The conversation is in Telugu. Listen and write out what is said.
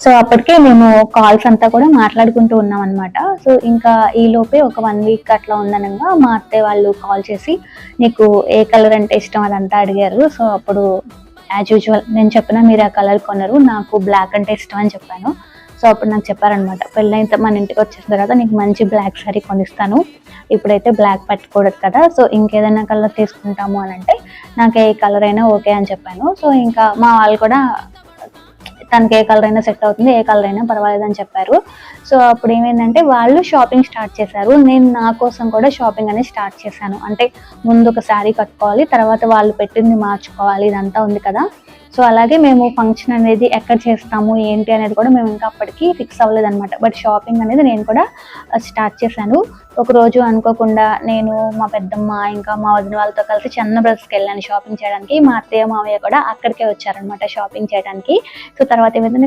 సో అప్పటికే మేము కాల్స్ అంతా కూడా మాట్లాడుకుంటూ ఉన్నాం అనమాట. సో ఇంకా ఈ లోపే ఒక 1 వీక్ అట్లా ఉందనంగా మా అత్తయ్య వాళ్ళు కాల్ చేసి, "నీకు ఏ కలర్ అంటే ఇష్టం?" అదంతా అడిగారు. సో అప్పుడు యాజ్ యూజువల్ నేను చెప్పిన, "మీరు ఆ కలర్ కొనరు, నాకు బ్లాక్ అంటే ఇష్టం" అని చెప్పాను. సో అప్పుడు నాకు చెప్పారనమాట, "పెళ్ళైన మన ఇంటికి వచ్చేసిన తర్వాత నీకు మంచి బ్లాక్ శారీ కొనిస్తాను. ఇప్పుడైతే బ్లాక్ పట్టుకోవద్దు కదా, సో ఇంకేదైనా కలర్ తీసుకుంటాము" అని అంటే, నాకు ఏ కలర్ అయినా ఓకే అని చెప్పాను. సో ఇంకా మా వాళ్ళు కూడా తనకి ఏ కలర్ అయినా సెట్ అవుతుంది, ఏ కలర్ అయినా పర్వాలేదని చెప్పారు. సో అప్పుడు ఏమైందంటే వాళ్ళు షాపింగ్ స్టార్ట్ చేశారు. నేను నా కోసం కూడా షాపింగ్ అనేది స్టార్ట్ చేశాను. అంటే ముందు ఒక శారీ కట్టుకోవాలి, తర్వాత వాళ్ళు పెట్టింది మార్చుకోవాలి, ఇదంతా ఉంది కదా. సో అలాగే మేము ఫంక్షన్ అనేది ఎక్కడ చేస్తాము ఏంటి అనేది కూడా మేము ఇంకా అప్పటికి ఫిక్స్ అవ్వలేదన్నమాట. బట్ షాపింగ్ అనేది నేను కూడా స్టార్ట్ చేశాను. ఒకరోజు అనుకోకుండా నేను, మా పెద్దమ్మ, ఇంకా మా వదిన వాళ్ళతో కలిసి చందన బ్రదర్స్కి వెళ్ళాను షాపింగ్ చేయడానికి. మా అత్తయ్య మావయ్య కూడా అక్కడికే వచ్చారనమాట షాపింగ్ చేయడానికి. సో తర్వాత ఏమైందంటే